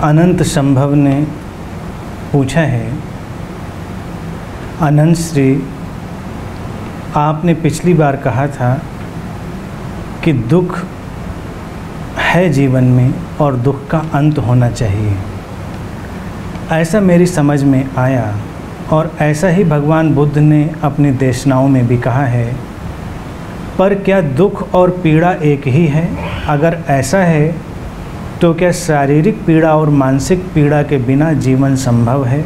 अनंत संभव ने पूछा है, अनंत श्री, आपने पिछली बार कहा था कि दुख है जीवन में और दुख का अंत होना चाहिए। ऐसा मेरी समझ में आया और ऐसा ही भगवान बुद्ध ने अपनी देशनाओं में भी कहा है। पर क्या दुख और पीड़ा एक ही है? अगर ऐसा है तो क्या शारीरिक पीड़ा और मानसिक पीड़ा के बिना जीवन संभव है?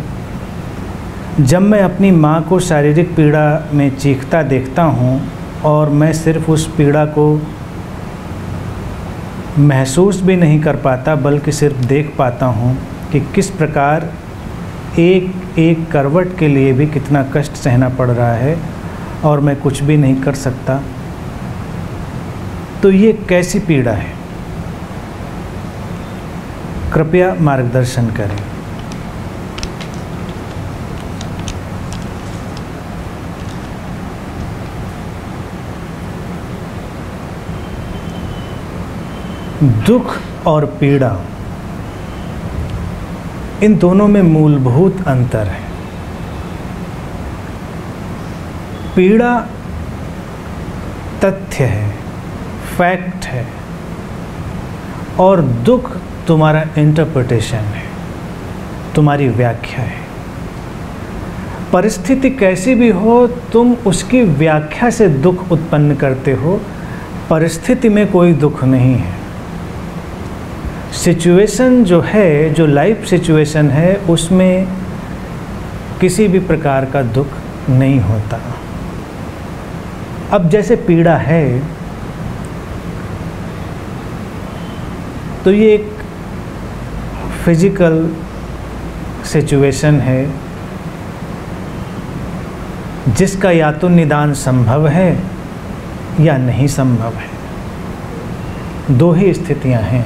जब मैं अपनी माँ को शारीरिक पीड़ा में चीखता देखता हूँ और मैं सिर्फ उस पीड़ा को महसूस भी नहीं कर पाता बल्कि सिर्फ देख पाता हूँ कि किस प्रकार एक एक करवट के लिए भी कितना कष्ट सहना पड़ रहा है और मैं कुछ भी नहीं कर सकता, तो ये कैसी पीड़ा है? कृपया मार्गदर्शन करें। दुख और पीड़ा, इन दोनों में मूलभूत अंतर है। पीड़ा तथ्य है, फैक्ट है, और दुख तुम्हारा इंटरप्रिटेशन है, तुम्हारी व्याख्या है। परिस्थिति कैसी भी हो, तुम उसकी व्याख्या से दुख उत्पन्न करते हो। परिस्थिति में कोई दुख नहीं है। सिचुएशन जो है, जो लाइफ सिचुएशन है, उसमें किसी भी प्रकार का दुख नहीं होता। अब जैसे पीड़ा है तो ये एक फिजिकल सिचुएशन है जिसका या तो निदान संभव है या नहीं संभव है। दो ही स्थितियां हैं।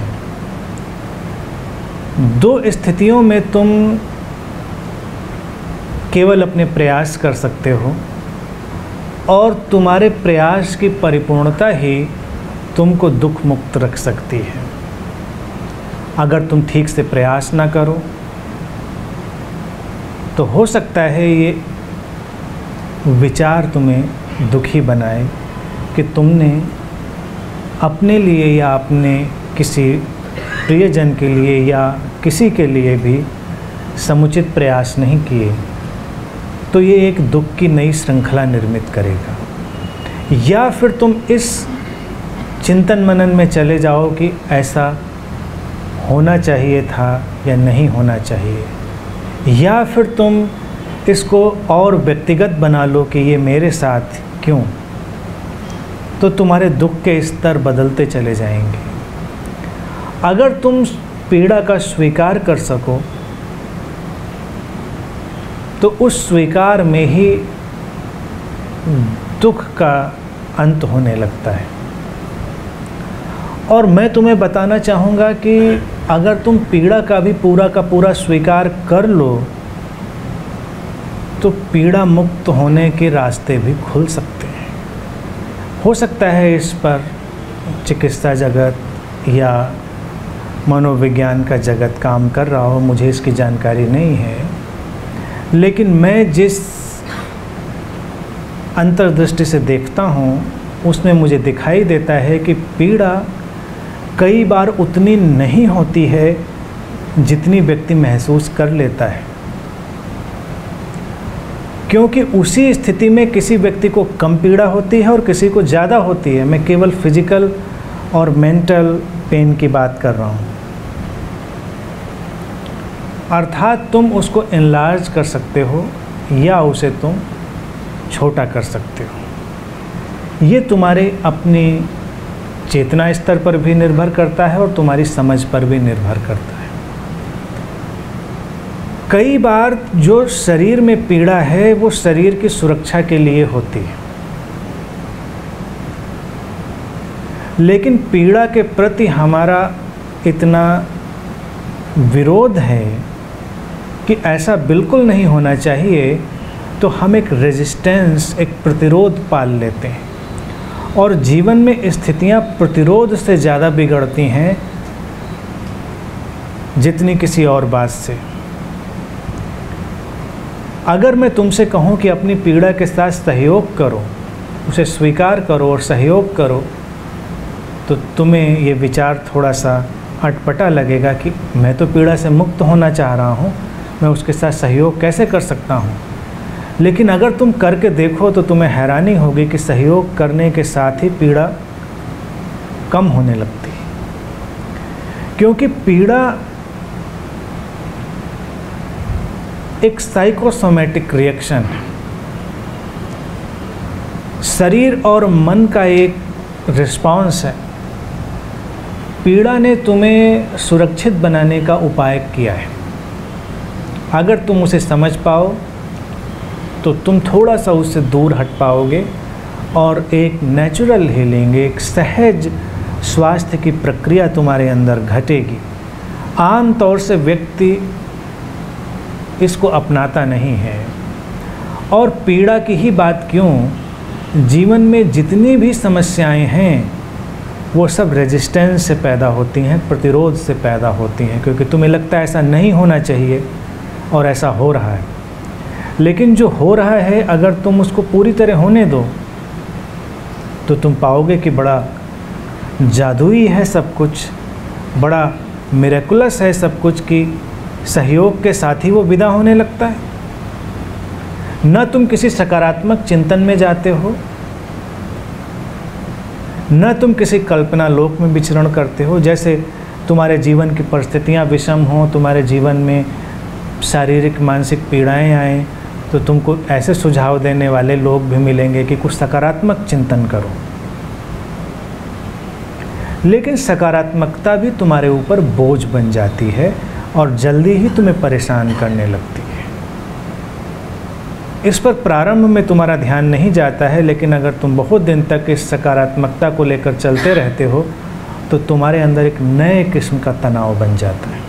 दो स्थितियों में तुम केवल अपने प्रयास कर सकते हो और तुम्हारे प्रयास की परिपूर्णता ही तुमको दुख मुक्त रख सकती है। अगर तुम ठीक से प्रयास ना करो तो हो सकता है ये विचार तुम्हें दुखी बनाए कि तुमने अपने लिए या अपने किसी प्रियजन के लिए या किसी के लिए भी समुचित प्रयास नहीं किए, तो ये एक दुख की नई श्रृंखला निर्मित करेगा। या फिर तुम इस चिंतन मनन में चले जाओ कि ऐसा होना चाहिए था या नहीं होना चाहिए, या फिर तुम इसको और व्यक्तिगत बना लो कि ये मेरे साथ क्यों, तो तुम्हारे दुख के स्तर बदलते चले जाएंगे। अगर तुम पीड़ा का स्वीकार कर सको तो उस स्वीकार में ही दुख का अंत होने लगता है। और मैं तुम्हें बताना चाहूँगा कि अगर तुम पीड़ा का भी पूरा का पूरा स्वीकार कर लो तो पीड़ा मुक्त होने के रास्ते भी खुल सकते हैं। हो सकता है इस पर चिकित्सा जगत या मनोविज्ञान का जगत काम कर रहा हो, मुझे इसकी जानकारी नहीं है, लेकिन मैं जिस अंतर्दृष्टि से देखता हूँ उसमें मुझे दिखाई देता है कि पीड़ा कई बार उतनी नहीं होती है जितनी व्यक्ति महसूस कर लेता है, क्योंकि उसी स्थिति में किसी व्यक्ति को कम पीड़ा होती है और किसी को ज़्यादा होती है। मैं केवल फिजिकल और मेंटल पेन की बात कर रहा हूँ। अर्थात तुम उसको एनलार्ज कर सकते हो या उसे तुम छोटा कर सकते हो। ये तुम्हारे अपनी चेतना स्तर पर भी निर्भर करता है और तुम्हारी समझ पर भी निर्भर करता है। कई बार जो शरीर में पीड़ा है वो शरीर की सुरक्षा के लिए होती है, लेकिन पीड़ा के प्रति हमारा इतना विरोध है कि ऐसा बिल्कुल नहीं होना चाहिए, तो हम एक रेजिस्टेंस, एक प्रतिरोध पाल लेते हैं। और जीवन में स्थितियां प्रतिरोध से ज़्यादा बिगड़ती हैं जितनी किसी और बात से। अगर मैं तुमसे कहूँ कि अपनी पीड़ा के साथ सहयोग करो, उसे स्वीकार करो और सहयोग करो, तो तुम्हें ये विचार थोड़ा सा अटपटा लगेगा कि मैं तो पीड़ा से मुक्त होना चाह रहा हूँ, मैं उसके साथ सहयोग कैसे कर सकता हूँ। लेकिन अगर तुम करके देखो तो तुम्हें हैरानी होगी कि सहयोग करने के साथ ही पीड़ा कम होने लगती है। क्योंकि पीड़ा एक साइकोसोमैटिक रिएक्शन है, शरीर और मन का एक रिस्पॉन्स है। पीड़ा ने तुम्हें सुरक्षित बनाने का उपाय किया है। अगर तुम उसे समझ पाओ तो तुम थोड़ा सा उससे दूर हट पाओगे और एक नेचुरल हीलिंग, एक सहज स्वास्थ्य की प्रक्रिया तुम्हारे अंदर घटेगी। आम तौर से व्यक्ति इसको अपनाता नहीं है। और पीड़ा की ही बात क्यों, जीवन में जितनी भी समस्याएं हैं वो सब रेजिस्टेंस से पैदा होती हैं, प्रतिरोध से पैदा होती हैं, क्योंकि तुम्हें लगता है ऐसा नहीं होना चाहिए और ऐसा हो रहा है। लेकिन जो हो रहा है अगर तुम उसको पूरी तरह होने दो तो तुम पाओगे कि बड़ा जादुई है सब कुछ, बड़ा मिरेकुलस है सब कुछ, कि सहयोग के साथ ही वो विदा होने लगता है। न तुम किसी सकारात्मक चिंतन में जाते हो, न तुम किसी कल्पना लोक में विचरण करते हो। जैसे तुम्हारे जीवन की परिस्थितियां विषम हों, तुम्हारे जीवन में शारीरिक मानसिक पीड़ाएं आएँ, तो तुमको ऐसे सुझाव देने वाले लोग भी मिलेंगे कि कुछ सकारात्मक चिंतन करो। लेकिन सकारात्मकता भी तुम्हारे ऊपर बोझ बन जाती है और जल्दी ही तुम्हें परेशान करने लगती है। इस पर प्रारंभ में तुम्हारा ध्यान नहीं जाता है, लेकिन अगर तुम बहुत दिन तक इस सकारात्मकता को लेकर चलते रहते हो तो तुम्हारे अंदर एक नए किस्म का तनाव बन जाता है,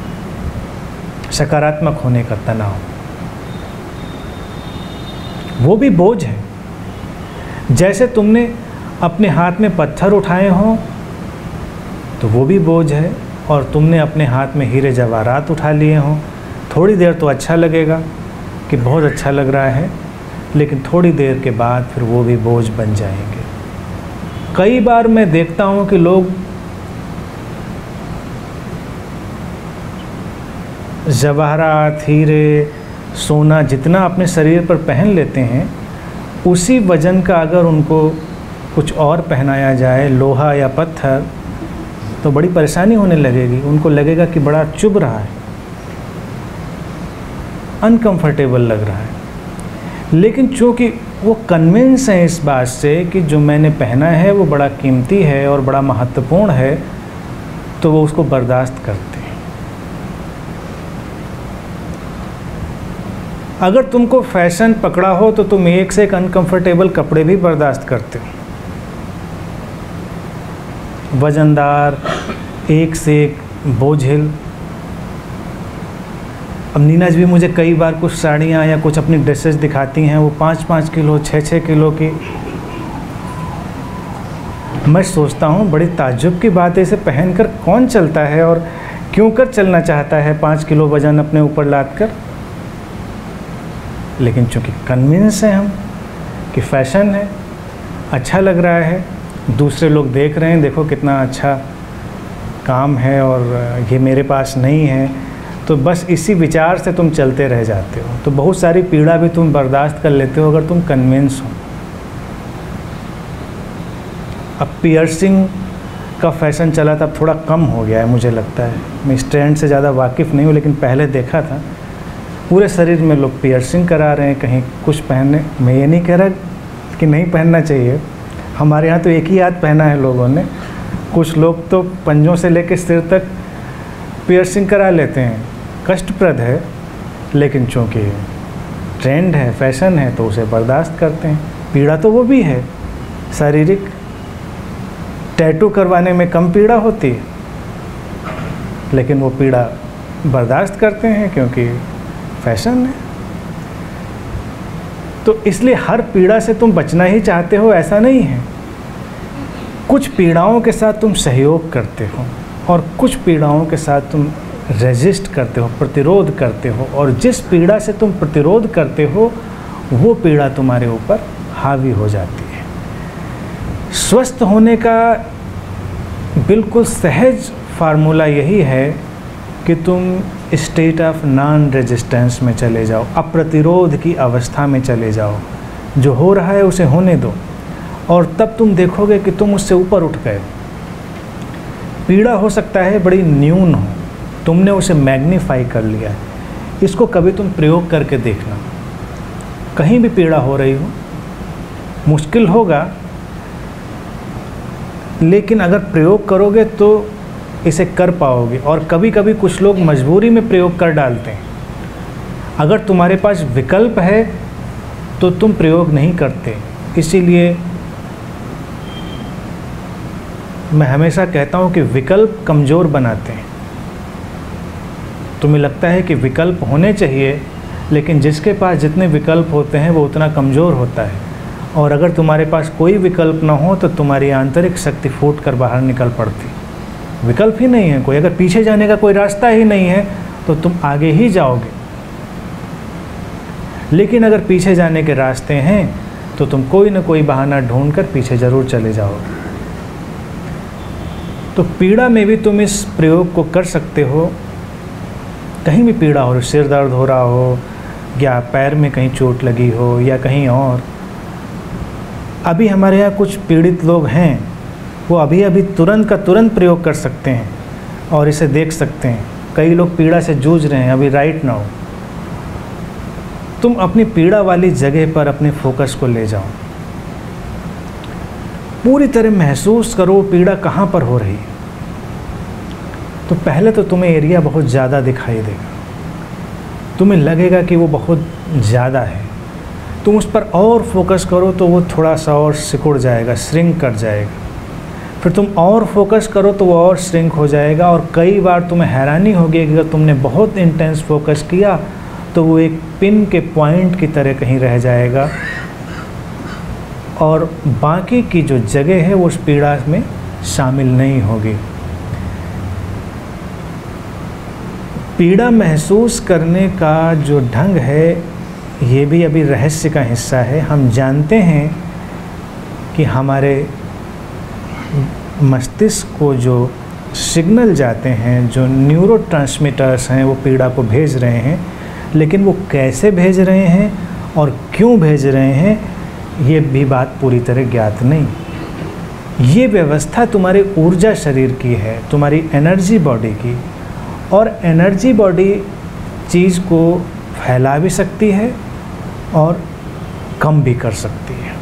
सकारात्मक होने का तनाव। वो भी बोझ है। जैसे तुमने अपने हाथ में पत्थर उठाए हों तो वो भी बोझ है, और तुमने अपने हाथ में हीरे जवाहरात उठा लिए हों। थोड़ी देर तो अच्छा लगेगा कि बहुत अच्छा लग रहा है, लेकिन थोड़ी देर के बाद फिर वो भी बोझ बन जाएंगे। कई बार मैं देखता हूँ कि लोग जवाहरात, हीरे, सोना जितना अपने शरीर पर पहन लेते हैं, उसी वजन का अगर उनको कुछ और पहनाया जाए, लोहा या पत्थर, तो बड़ी परेशानी होने लगेगी। उनको लगेगा कि बड़ा चुभ रहा है, अनकंफर्टेबल लग रहा है। लेकिन चूँकि वो कन्विंस हैं इस बात से कि जो मैंने पहना है वो बड़ा कीमती है और बड़ा महत्वपूर्ण है, तो वो उसको बर्दाश्त करते हैं। अगर तुमको फैशन पकड़ा हो तो तुम एक से एक अनकंफर्टेबल कपड़े भी बर्दाश्त करते हो, वजनदार, एक से एक बोझिल। अब नीना जी भी मुझे कई बार कुछ साड़ियाँ या कुछ अपनी ड्रेसेस दिखाती हैं, वो 5-5 किलो 6-6 किलो की। मैं सोचता हूँ बड़ी ताज्जुब की बात है, इसे पहनकर कौन चलता है और क्यों कर चलना चाहता है 5 किलो वजन अपने ऊपर लाद कर। लेकिन चूँकि कन्विंस हैं हम कि फैशन है, अच्छा लग रहा है, दूसरे लोग देख रहे हैं, देखो कितना अच्छा काम है और ये मेरे पास नहीं है, तो बस इसी विचार से तुम चलते रह जाते हो। तो बहुत सारी पीड़ा भी तुम बर्दाश्त कर लेते हो अगर तुम कन्विंस हो। अब पियर्सिंग का फैशन चला था, अब थोड़ा कम हो गया है मुझे लगता है। मैं इस ट्रेंड से ज़्यादा वाकिफ़ नहीं हूँ, लेकिन पहले देखा था पूरे शरीर में लोग पियर्सिंग करा रहे हैं। कहीं कुछ पहनने, मैं ये नहीं कह रहा कि नहीं पहनना चाहिए, हमारे यहाँ तो एक ही हाथ पहना है लोगों ने। कुछ लोग तो पंजों से लेकर सिर तक पियर्सिंग करा लेते हैं, कष्टप्रद है, लेकिन चूँकि ट्रेंड है, फैशन है, तो उसे बर्दाश्त करते हैं। पीड़ा तो वो भी है शारीरिक, टैटू करवाने में कम पीड़ा होती है, लेकिन वो पीड़ा बर्दाश्त करते हैं क्योंकि फैशन है। तो इसलिए हर पीड़ा से तुम बचना ही चाहते हो ऐसा नहीं है। कुछ पीड़ाओं के साथ तुम सहयोग करते हो और कुछ पीड़ाओं के साथ तुम रेजिस्ट करते हो, प्रतिरोध करते हो, और जिस पीड़ा से तुम प्रतिरोध करते हो वो पीड़ा तुम्हारे ऊपर हावी हो जाती है। स्वस्थ होने का बिल्कुल सहज फार्मूला यही है कि तुम स्टेट ऑफ नॉन रेजिस्टेंस में चले जाओ, अप्रतिरोध की अवस्था में चले जाओ। जो हो रहा है उसे होने दो, और तब तुम देखोगे कि तुम उससे ऊपर उठ गए। पीड़ा हो सकता है बड़ी न्यून हो, तुमने उसे मैग्नीफाई कर लिया है। इसको कभी तुम प्रयोग करके देखना। कहीं भी पीड़ा हो रही हो, मुश्किल होगा, लेकिन अगर प्रयोग करोगे तो इसे कर पाओगे। और कभी कभी कुछ लोग मजबूरी में प्रयोग कर डालते हैं। अगर तुम्हारे पास विकल्प है तो तुम प्रयोग नहीं करते। इसीलिए मैं हमेशा कहता हूँ कि विकल्प कमज़ोर बनाते हैं। तुम्हें लगता है कि विकल्प होने चाहिए, लेकिन जिसके पास जितने विकल्प होते हैं वो उतना कमज़ोर होता है। और अगर तुम्हारे पास कोई विकल्प ना हो तो तुम्हारी आंतरिक शक्ति फूट कर बाहर निकल पड़ती। विकल्प ही नहीं है कोई, अगर पीछे जाने का कोई रास्ता ही नहीं है तो तुम आगे ही जाओगे। लेकिन अगर पीछे जाने के रास्ते हैं तो तुम कोई ना कोई बहाना ढूंढ कर पीछे ज़रूर चले जाओगे। तो पीड़ा में भी तुम इस प्रयोग को कर सकते हो। कहीं भी पीड़ा हो, सिर दर्द हो रहा हो, या पैर में कहीं चोट लगी हो, या कहीं और। अभी हमारे यहाँ कुछ पीड़ित लोग हैं, वो अभी अभी तुरंत का तुरंत प्रयोग कर सकते हैं और इसे देख सकते हैं। कई लोग पीड़ा से जूझ रहे हैं अभी राइट नाउ। तुम अपनी पीड़ा वाली जगह पर अपने फोकस को ले जाओ, पूरी तरह महसूस करो पीड़ा कहाँ पर हो रही है। तो पहले तो तुम्हें एरिया बहुत ज़्यादा दिखाई देगा, तुम्हें लगेगा कि वो बहुत ज़्यादा है। तुम उस पर और फोकस करो तो वो थोड़ा सा और सिकुड़ जाएगा, श्रिंक कर जाएगा। फिर तुम और फोकस करो तो वो और श्रिंक हो जाएगा। और कई बार तुम्हें हैरानी होगी कि अगर तुमने बहुत इंटेंस फोकस किया तो वो एक पिन के पॉइंट की तरह कहीं रह जाएगा, और बाकी की जो जगह है वो उस पीड़ा में शामिल नहीं होगी। पीड़ा महसूस करने का जो ढंग है ये भी अभी रहस्य का हिस्सा है। हम जानते हैं कि हमारे मस्तिष्क को जो सिग्नल जाते हैं, जो न्यूरोट्रांसमीटर्स हैं, वो पीड़ा को भेज रहे हैं, लेकिन वो कैसे भेज रहे हैं और क्यों भेज रहे हैं ये भी बात पूरी तरह ज्ञात नहीं। ये व्यवस्था तुम्हारी ऊर्जा शरीर की है, तुम्हारी एनर्जी बॉडी की। और एनर्जी बॉडी चीज़ को फैला भी सकती है और कम भी कर सकती है।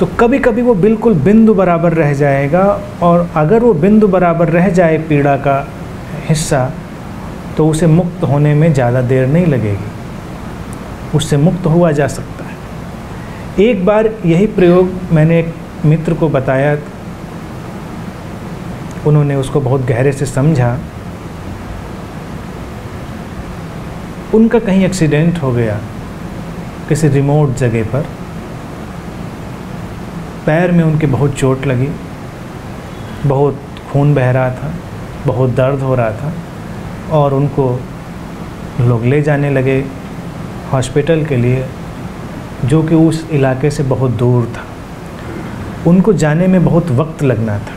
तो कभी कभी वो बिल्कुल बिंदु बराबर रह जाएगा, और अगर वो बिंदु बराबर रह जाए पीड़ा का हिस्सा, तो उसे मुक्त होने में ज़्यादा देर नहीं लगेगी, उससे मुक्त हुआ जा सकता है। एक बार यही प्रयोग मैंने एक मित्र को बताया, उन्होंने उसको बहुत गहरे से समझा। उनका कहीं एक्सीडेंट हो गया किसी रिमोट जगह पर, पैर में उनके बहुत चोट लगी, बहुत खून बह रहा था, बहुत दर्द हो रहा था, और उनको लोग ले जाने लगे हॉस्पिटल के लिए, जो कि उस इलाके से बहुत दूर था। उनको जाने में बहुत वक्त लगना था,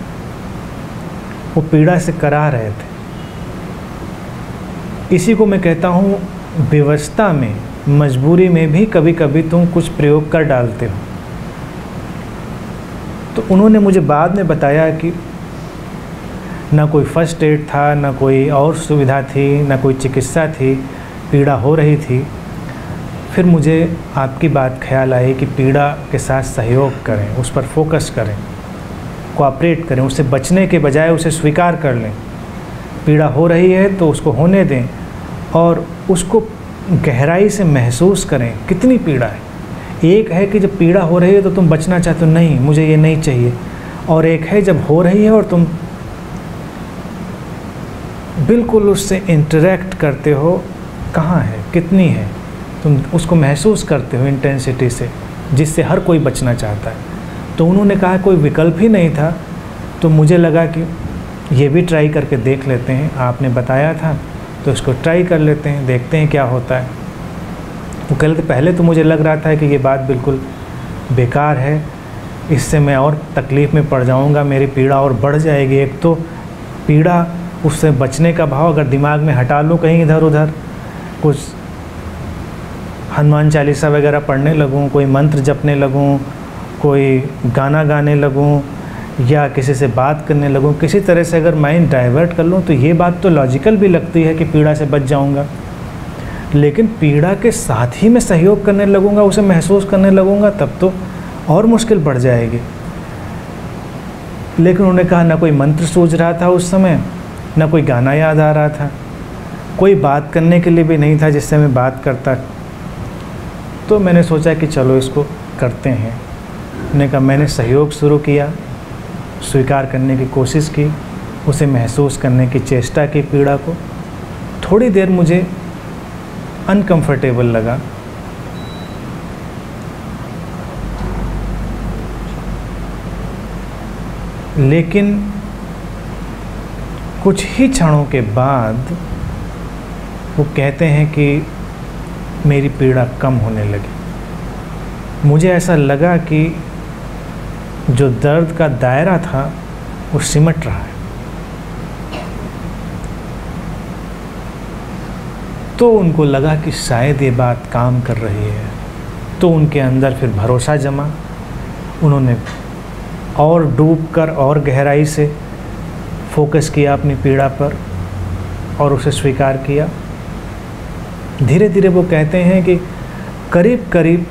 वो पीड़ा से करा रहे थे। इसी को मैं कहता हूँ, विवशता में, मजबूरी में भी कभी कभी तुम कुछ प्रयोग कर डालते हो। तो उन्होंने मुझे बाद में बताया कि ना कोई फर्स्ट एड था, ना कोई और सुविधा थी, ना कोई चिकित्सा थी, पीड़ा हो रही थी। फिर मुझे आपकी बात ख्याल आई कि पीड़ा के साथ सहयोग करें, उस पर फोकस करें, कोऑपरेट करें, उससे बचने के बजाय उसे स्वीकार कर लें। पीड़ा हो रही है तो उसको होने दें और उसको गहराई से महसूस करें कितनी पीड़ा है। एक है कि जब पीड़ा हो रही है तो तुम बचना चाहते हो, नहीं मुझे ये नहीं चाहिए, और एक है जब हो रही है और तुम बिल्कुल उससे इंटरेक्ट करते हो, कहाँ है, कितनी है, तुम उसको महसूस करते हो इंटेंसिटी से, जिससे हर कोई बचना चाहता है। तो उन्होंने कहा कोई विकल्प ही नहीं था, तो मुझे लगा कि ये भी ट्राई करके देख लेते हैं, आपने बताया था तो इसको ट्राई कर लेते हैं, देखते हैं क्या होता है। वो कह रहे थे पहले तो मुझे लग रहा था कि ये बात बिल्कुल बेकार है, इससे मैं और तकलीफ़ में पड़ जाऊंगा, मेरी पीड़ा और बढ़ जाएगी। एक तो पीड़ा, उससे बचने का भाव अगर दिमाग में हटा लूँ कहीं इधर उधर, कुछ हनुमान चालीसा वगैरह पढ़ने लगूँ, कोई मंत्र जपने लगूँ, कोई गाना गाने लगूँ या किसी से बात करने लगूँ, किसी तरह से अगर माइंड डाइवर्ट कर लूँ तो ये बात तो लॉजिकल भी लगती है कि पीड़ा से बच जाऊँगा। लेकिन पीड़ा के साथ ही मैं सहयोग करने लगूँगा, उसे महसूस करने लगूँगा, तब तो और मुश्किल बढ़ जाएगी। लेकिन उन्होंने कहा ना कोई मंत्र सूझ रहा था उस समय, ना कोई गाना याद आ रहा था, कोई बात करने के लिए भी नहीं था जिससे मैं बात करता। तो मैंने सोचा कि चलो इसको करते हैं। मैंने कहा, मैंने सहयोग शुरू किया, स्वीकार करने की कोशिश की, उसे महसूस करने की चेष्टा की पीड़ा को। थोड़ी देर मुझे अनकंफर्टेबल लगा, लेकिन कुछ ही क्षणों के बाद वो कहते हैं कि मेरी पीड़ा कम होने लगी। मुझे ऐसा लगा कि जो दर्द का दायरा था वो सिमट रहा है। तो उनको लगा कि शायद ये बात काम कर रही है, तो उनके अंदर फिर भरोसा जमा। उन्होंने और डूबकर और गहराई से फोकस किया अपनी पीड़ा पर और उसे स्वीकार किया। धीरे धीरे वो कहते हैं कि करीब करीब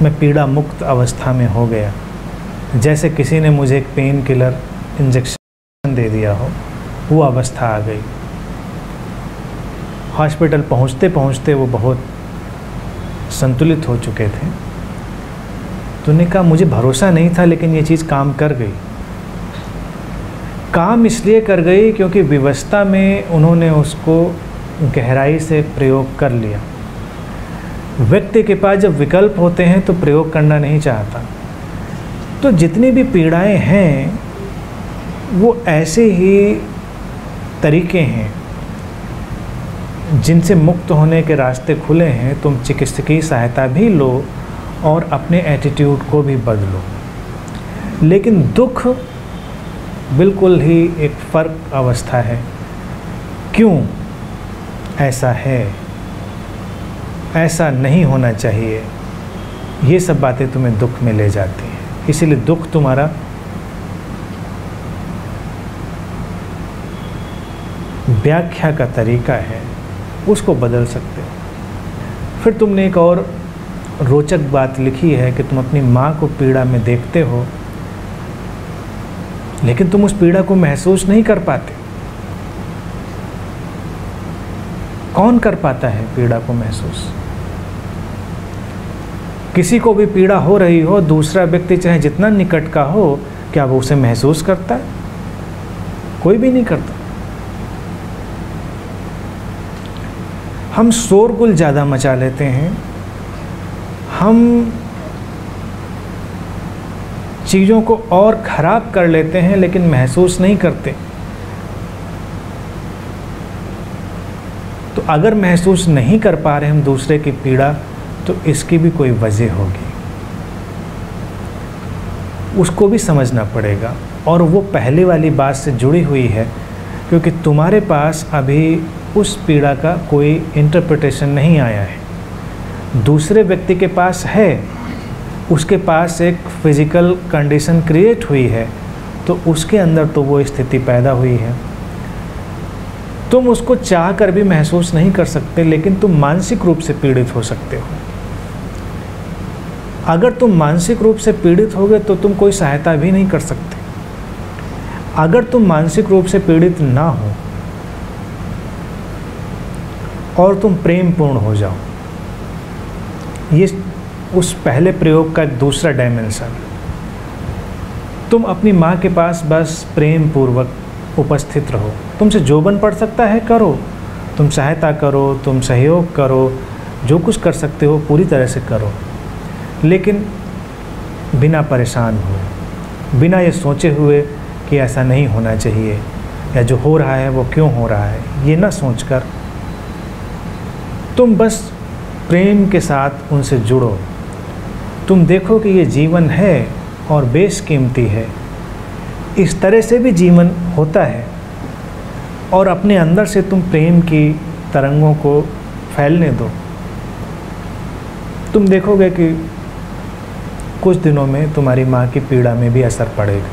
मैं पीड़ा मुक्त अवस्था में हो गया, जैसे किसी ने मुझे एक पेन किलर इंजेक्शन दे दिया हो, वो अवस्था आ गई। हॉस्पिटल पहुंचते पहुंचते वो बहुत संतुलित हो चुके थे। तो उन्होंने कहा मुझे भरोसा नहीं था, लेकिन ये चीज़ काम कर गई। काम इसलिए कर गई क्योंकि विवस्था में उन्होंने उसको गहराई से प्रयोग कर लिया। व्यक्ति के पास जब विकल्प होते हैं तो प्रयोग करना नहीं चाहता। तो जितनी भी पीड़ाएं हैं वो ऐसे ही तरीके हैं जिनसे मुक्त होने के रास्ते खुले हैं। तुम चिकित्सकीय सहायता भी लो और अपने एटीट्यूड को भी बदलो। लेकिन दुख बिल्कुल ही एक फ़र्क अवस्था है। क्यों ऐसा है, ऐसा नहीं होना चाहिए, ये सब बातें तुम्हें दुख में ले जाती हैं। इसीलिए दुख तुम्हारा व्याख्या का तरीका है, उसको बदल सकते हो। फिर तुमने एक और रोचक बात लिखी है कि तुम अपनी माँ को पीड़ा में देखते हो, लेकिन तुम उस पीड़ा को महसूस नहीं कर पाते। कौन कर पाता है पीड़ा को महसूस? किसी को भी पीड़ा हो रही हो, दूसरा व्यक्ति चाहे जितना निकट का हो, क्या वो उसे महसूस करता है? कोई भी नहीं करता। हम शोरगुल ज़्यादा मचा लेते हैं, हम चीज़ों को और ख़राब कर लेते हैं, लेकिन महसूस नहीं करते। तो अगर महसूस नहीं कर पा रहे हम दूसरे की पीड़ा, तो इसकी भी कोई वजह होगी, उसको भी समझना पड़ेगा। और वो पहले वाली बात से जुड़ी हुई है, क्योंकि तुम्हारे पास अभी उस पीड़ा का कोई इंटरप्रिटेशन नहीं आया है। दूसरे व्यक्ति के पास है, उसके पास एक फिज़िकल कंडीशन क्रिएट हुई है, तो उसके अंदर तो वो स्थिति पैदा हुई है। तुम उसको चाह कर भी महसूस नहीं कर सकते, लेकिन तुम मानसिक रूप से पीड़ित हो सकते हो। अगर तुम मानसिक रूप से पीड़ित होगे तो तुम कोई सहायता भी नहीं कर सकते। अगर तुम मानसिक रूप से पीड़ित ना हो और तुम प्रेम पूर्ण हो जाओ, ये उस पहले प्रयोग का एक दूसरा डायमेंशन। तुम अपनी माँ के पास बस प्रेम पूर्वक उपस्थित रहो, तुमसे जो बन पड़ सकता है करो, तुम सहायता करो, तुम सहयोग करो, जो कुछ कर सकते हो पूरी तरह से करो, लेकिन बिना परेशान हो, बिना ये सोचे हुए कि ऐसा नहीं होना चाहिए या जो हो रहा है वो क्यों हो रहा है, ये ना सोचकर तुम बस प्रेम के साथ उनसे जुड़ो। तुम देखो कि ये जीवन है और बेशकीमती है, इस तरह से भी जीवन होता है, और अपने अंदर से तुम प्रेम की तरंगों को फैलने दो। तुम देखोगे कि कुछ दिनों में तुम्हारी माँ की पीड़ा में भी असर पड़ेगा।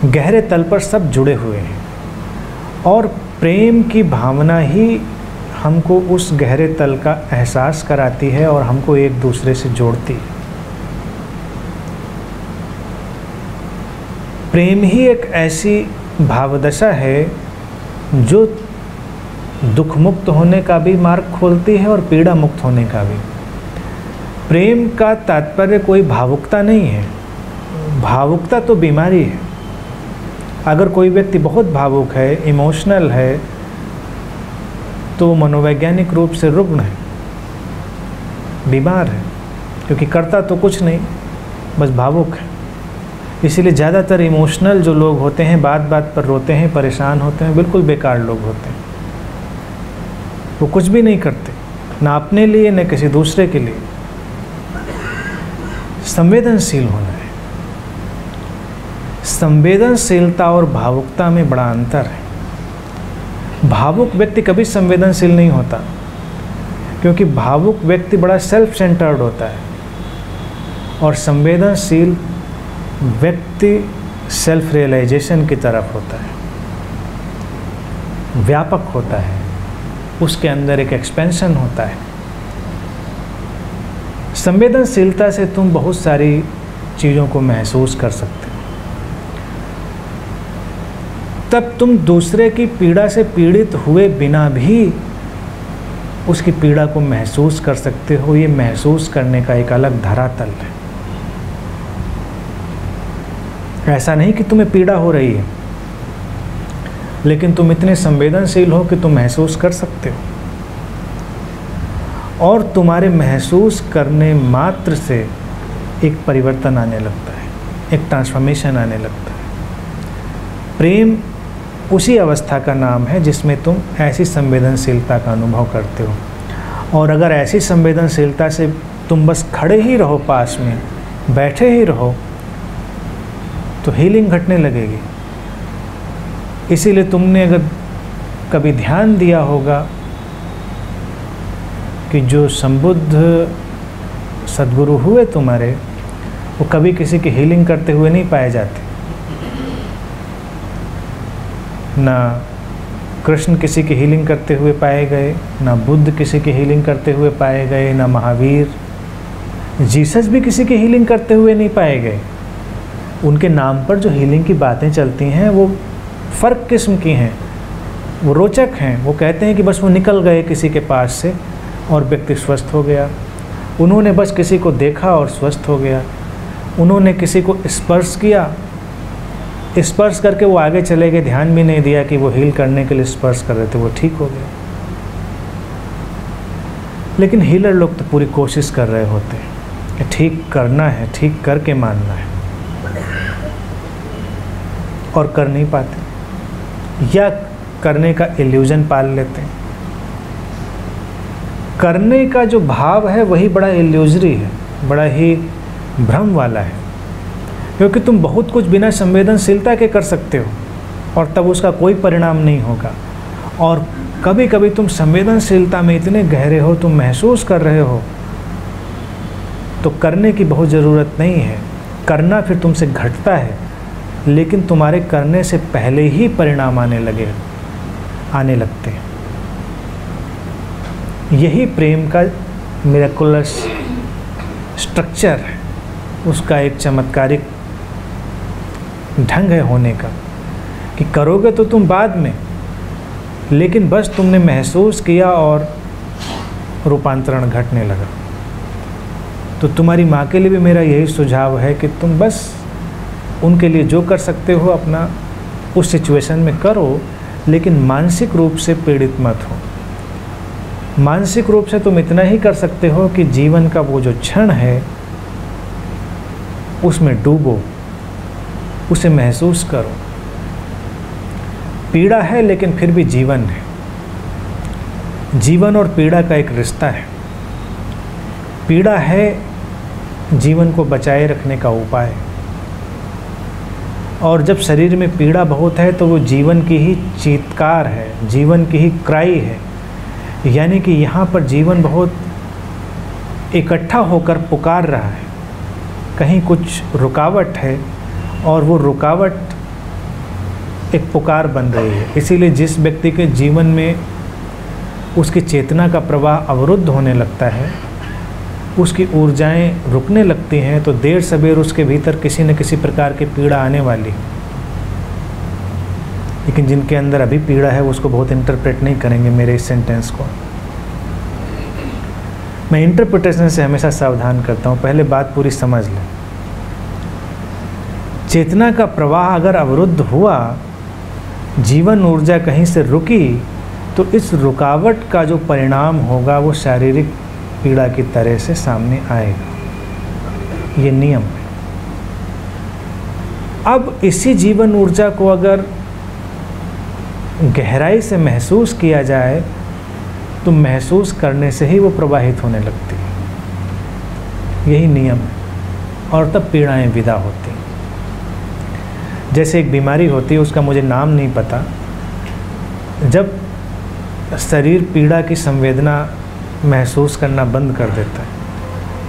गहरे तल पर सब जुड़े हुए हैं और प्रेम की भावना ही हमको उस गहरे तल का एहसास कराती है और हमको एक दूसरे से जोड़ती है। प्रेम ही एक ऐसी भावदशा है जो दुख मुक्त होने का भी मार्ग खोलती है और पीड़ा मुक्त होने का भी। प्रेम का तात्पर्य कोई भावुकता नहीं है, भावुकता तो बीमारी है। अगर कोई व्यक्ति बहुत भावुक है, इमोशनल है, तो मनोवैज्ञानिक रूप से रुग्ण है, बीमार है, क्योंकि करता तो कुछ नहीं, बस भावुक है। इसीलिए ज़्यादातर इमोशनल जो लोग होते हैं, बात बात पर रोते हैं, परेशान होते हैं, बिल्कुल बेकार लोग होते हैं। वो कुछ भी नहीं करते, ना अपने लिए न किसी दूसरे के लिए। संवेदनशील होना है। संवेदनशीलता और भावुकता में बड़ा अंतर है। भावुक व्यक्ति कभी संवेदनशील नहीं होता, क्योंकि भावुक व्यक्ति बड़ा सेल्फ सेंटर्ड होता है और संवेदनशील व्यक्ति सेल्फ रियलाइजेशन की तरफ होता है, व्यापक होता है, उसके अंदर एक एक्सपेंशन होता है। संवेदनशीलता से तुम बहुत सारी चीज़ों को महसूस कर सकते हो। तब तुम दूसरे की पीड़ा से पीड़ित हुए बिना भी उसकी पीड़ा को महसूस कर सकते हो। ये महसूस करने का एक अलग धरातल है। ऐसा नहीं कि तुम्हें पीड़ा हो रही है, लेकिन तुम इतने संवेदनशील हो कि तुम महसूस कर सकते हो, और तुम्हारे महसूस करने मात्र से एक परिवर्तन आने लगता है, एक ट्रांसफॉर्मेशन आने लगता है। प्रेम उसी अवस्था का नाम है जिसमें तुम ऐसी संवेदनशीलता का अनुभव करते हो। और अगर ऐसी संवेदनशीलता से तुम बस खड़े ही रहो, पास में बैठे ही रहो, तो हीलिंग घटने लगेगी। इसीलिए तुमने अगर कभी ध्यान दिया होगा कि जो संबुद्ध सद्गुरु हुए तुम्हारे, वो कभी किसी की हीलिंग करते हुए नहीं पाए जाते। ना कृष्ण किसी की हीलिंग करते हुए पाए गए, ना बुद्ध किसी की हीलिंग करते हुए पाए गए, ना महावीर, जीसस भी किसी की हीलिंग करते हुए नहीं पाए गए। उनके नाम पर जो हीलिंग की बातें चलती हैं वो फ़र्क किस्म की हैं, वो रोचक हैं। वो कहते हैं कि बस वो निकल गए किसी के पास से और व्यक्ति स्वस्थ हो गया। उन्होंने बस किसी को देखा और स्वस्थ हो गया। उन्होंने किसी को स्पर्श किया, स्पर्श करके वो आगे चले गए, ध्यान भी नहीं दिया कि वो हील करने के लिए स्पर्श कर रहे थे, वो ठीक हो गया। लेकिन हीलर लोग तो पूरी कोशिश कर रहे होते हैं कि ठीक करना है, ठीक करके मानना है, और कर नहीं पाते, या करने का इल्यूजन पाल लेते हैं। करने का जो भाव है वही बड़ा इल्यूजरी है, बड़ा ही भ्रम वाला है, क्योंकि तुम बहुत कुछ बिना संवेदनशीलता के कर सकते हो और तब उसका कोई परिणाम नहीं होगा। और कभी कभी तुम संवेदनशीलता में इतने गहरे हो, तुम महसूस कर रहे हो, तो करने की बहुत ज़रूरत नहीं है। करना फिर तुमसे घटता है, लेकिन तुम्हारे करने से पहले ही परिणाम आने लगते हैं। यही प्रेम का मिरेकुलस स्ट्रक्चर है, उसका एक चमत्कारिक ढंग है होने का, कि करोगे तो तुम बाद में, लेकिन बस तुमने महसूस किया और रूपांतरण घटने लगा। तो तुम्हारी माँ के लिए भी मेरा यही सुझाव है कि तुम बस उनके लिए जो कर सकते हो अपना उस सिचुएशन में करो, लेकिन मानसिक रूप से पीड़ित मत हो। मानसिक रूप से तुम इतना ही कर सकते हो कि जीवन का वो जो क्षण है उसमें डूबो, उसे महसूस करो। पीड़ा है लेकिन फिर भी जीवन है। जीवन और पीड़ा का एक रिश्ता है। पीड़ा है जीवन को बचाए रखने का उपाय, और जब शरीर में पीड़ा बहुत है तो वो जीवन की ही चीत्कार है, जीवन की ही क्राई है। यानी कि यहाँ पर जीवन बहुत इकट्ठा होकर पुकार रहा है, कहीं कुछ रुकावट है और वो रुकावट एक पुकार बन रही है। इसीलिए जिस व्यक्ति के जीवन में उसकी चेतना का प्रवाह अवरुद्ध होने लगता है, उसकी ऊर्जाएं रुकने लगती हैं, तो देर सवेर उसके भीतर किसी न किसी प्रकार की पीड़ा आने वाली। लेकिन जिनके अंदर अभी पीड़ा है उसको बहुत इंटरप्रेट नहीं करेंगे मेरे इस सेंटेंस को। मैं इंटरप्रिटेशन से हमेशा सावधान करता हूँ, पहले बात पूरी समझ लें। चेतना का प्रवाह अगर अवरुद्ध हुआ, जीवन ऊर्जा कहीं से रुकी, तो इस रुकावट का जो परिणाम होगा वो शारीरिक पीड़ा की तरह से सामने आएगा। ये नियम है। अब इसी जीवन ऊर्जा को अगर गहराई से महसूस किया जाए तो महसूस करने से ही वो प्रवाहित होने लगती है। यही नियम है, और तब पीड़ाएं विदा होती हैं। जैसे एक बीमारी होती है, उसका मुझे नाम नहीं पता, जब शरीर पीड़ा की संवेदना महसूस करना बंद कर देता है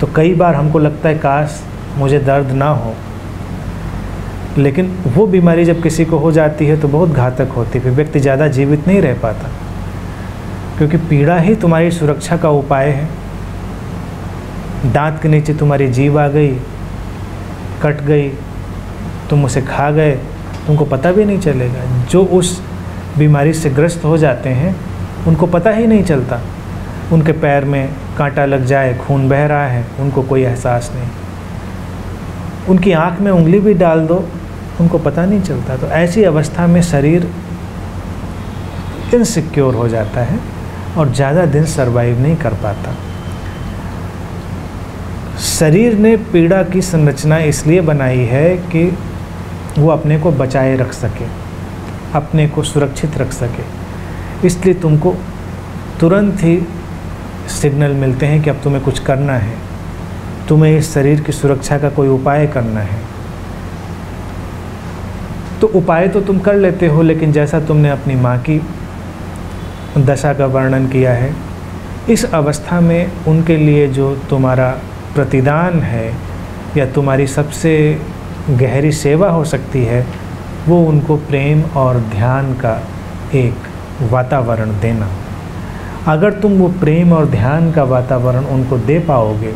तो कई बार हमको लगता है काश मुझे दर्द ना हो, लेकिन वो बीमारी जब किसी को हो जाती है तो बहुत घातक होती है। फिर व्यक्ति ज़्यादा जीवित नहीं रह पाता, क्योंकि पीड़ा ही तुम्हारी सुरक्षा का उपाय है। दांत के नीचे तुम्हारी जीभ आ गई, कट गई, तुम उसे खा गए, तुमको पता भी नहीं चलेगा। जो उस बीमारी से ग्रस्त हो जाते हैं उनको पता ही नहीं चलता। उनके पैर में कांटा लग जाए, खून बह रहा है, उनको कोई एहसास नहीं। उनकी आँख में उंगली भी डाल दो, उनको पता नहीं चलता। तो ऐसी अवस्था में शरीर इनसिक्योर हो जाता है और ज़्यादा दिन सरवाइव नहीं कर पाता। शरीर ने पीड़ा की संरचना इसलिए बनाई है कि वो अपने को बचाए रख सके, अपने को सुरक्षित रख सके। इसलिए तुमको तुरंत ही सिग्नल मिलते हैं कि अब तुम्हें कुछ करना है, तुम्हें इस शरीर की सुरक्षा का कोई उपाय करना है। तो उपाय तो तुम कर लेते हो, लेकिन जैसा तुमने अपनी माँ की दशा का वर्णन किया है, इस अवस्था में उनके लिए जो तुम्हारा प्रतिदान है या तुम्हारी सबसे गहरी सेवा हो सकती है, वो उनको प्रेम और ध्यान का एक वातावरण देना। अगर तुम वो प्रेम और ध्यान का वातावरण उनको दे पाओगे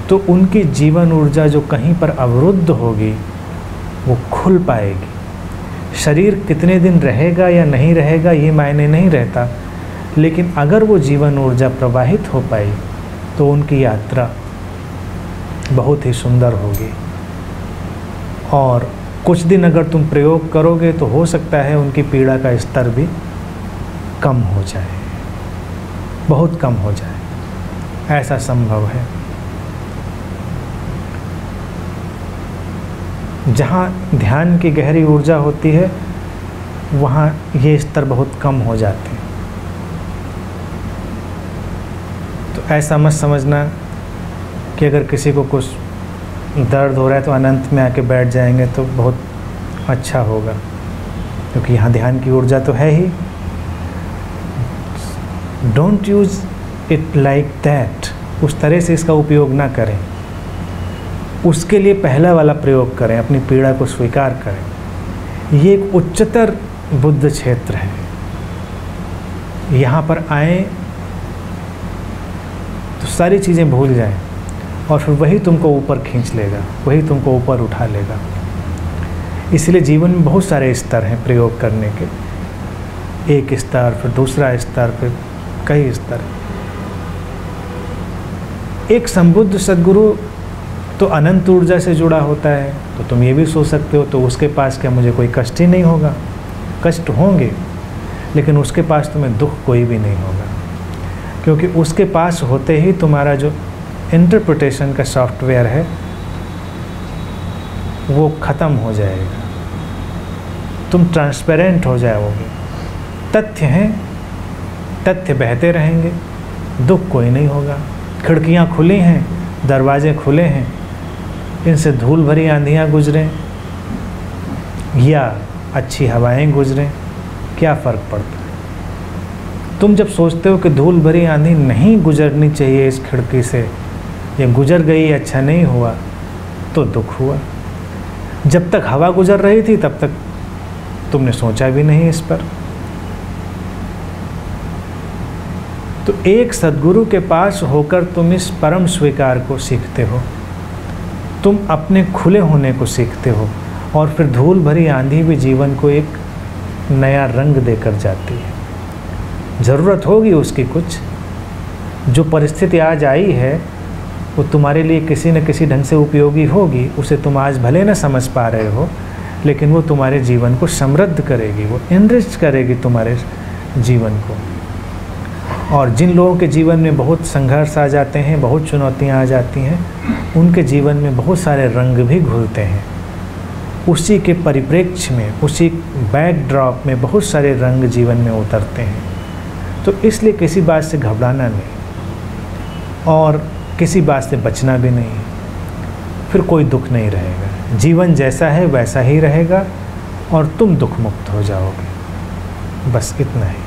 तो उनकी जीवन ऊर्जा जो कहीं पर अवरुद्ध होगी वो खुल पाएगी। शरीर कितने दिन रहेगा या नहीं रहेगा ये मायने नहीं रहता, लेकिन अगर वो जीवन ऊर्जा प्रवाहित हो पाई तो उनकी यात्रा बहुत ही सुंदर होगी। और कुछ दिन अगर तुम प्रयोग करोगे तो हो सकता है उनकी पीड़ा का स्तर भी कम हो जाए, बहुत कम हो जाए, ऐसा संभव है। जहाँ ध्यान की गहरी ऊर्जा होती है वहाँ ये स्तर बहुत कम हो जाते हैं। तो ऐसा मत समझना कि अगर किसी को कुछ दर्द हो रहा है तो अनंत में आके बैठ जाएंगे तो बहुत अच्छा होगा, क्योंकि यहाँ ध्यान की ऊर्जा तो है ही। Don't use it like that, उस तरह से इसका उपयोग ना करें। उसके लिए पहला वाला प्रयोग करें, अपनी पीड़ा को स्वीकार करें। ये एक उच्चतर बुद्ध क्षेत्र है। यहाँ पर आए तो सारी चीज़ें भूल जाएं और फिर वही तुमको ऊपर खींच लेगा, वही तुमको ऊपर उठा लेगा। इसलिए जीवन में बहुत सारे स्तर हैं प्रयोग करने के, एक स्तर, फिर दूसरा स्तर, फिर कई स्तर। एक संबुद्ध सद्गुरु तो अनंत ऊर्जा से जुड़ा होता है, तो तुम ये भी सोच सकते हो तो उसके पास क्या मुझे कोई कष्ट ही नहीं होगा? कष्ट होंगे, लेकिन उसके पास तुम्हें दुख कोई भी नहीं होगा, क्योंकि उसके पास होते ही तुम्हारा जो इंटरप्रिटेशन का सॉफ्टवेयर है वो ख़त्म हो जाएगा, तुम ट्रांसपेरेंट हो जाओगे। तथ्य हैं, तथ्य बहते रहेंगे, दुख कोई नहीं होगा। खिड़कियाँ खुली हैं, दरवाजे खुले हैं, इनसे धूल भरी आंधियाँ गुजरें या अच्छी हवाएं गुजरें, क्या फ़र्क पड़ता है। तुम जब सोचते हो कि धूल भरी आंधी नहीं गुजरनी चाहिए इस खिड़की से, या गुजर गई अच्छा नहीं हुआ, तो दुख हुआ। जब तक हवा गुजर रही थी तब तक तुमने सोचा भी नहीं इस पर। तो एक सद्गुरु के पास होकर तुम इस परम स्वीकार को सीखते हो, तुम अपने खुले होने को सीखते हो, और फिर धूल भरी आंधी भी जीवन को एक नया रंग देकर जाती है। ज़रूरत होगी उसकी कुछ, जो परिस्थिति आज आई है वो तुम्हारे लिए किसी न किसी ढंग से उपयोगी होगी, उसे तुम आज भले न समझ पा रहे हो, लेकिन वो तुम्हारे जीवन को समृद्ध करेगी, वो इनरिच करेगी तुम्हारे जीवन को। और जिन लोगों के जीवन में बहुत संघर्ष आ जाते हैं, बहुत चुनौतियां आ जाती हैं, उनके जीवन में बहुत सारे रंग भी घुलते हैं। उसी के परिप्रेक्ष्य में, उसी बैकड्रॉप में बहुत सारे रंग जीवन में उतरते हैं। तो इसलिए किसी बात से घबराना नहीं और किसी बात से बचना भी नहीं, फिर कोई दुख नहीं रहेगा। जीवन जैसा है वैसा ही रहेगा और तुम दुख मुक्त हो जाओगे। बस इतना ही।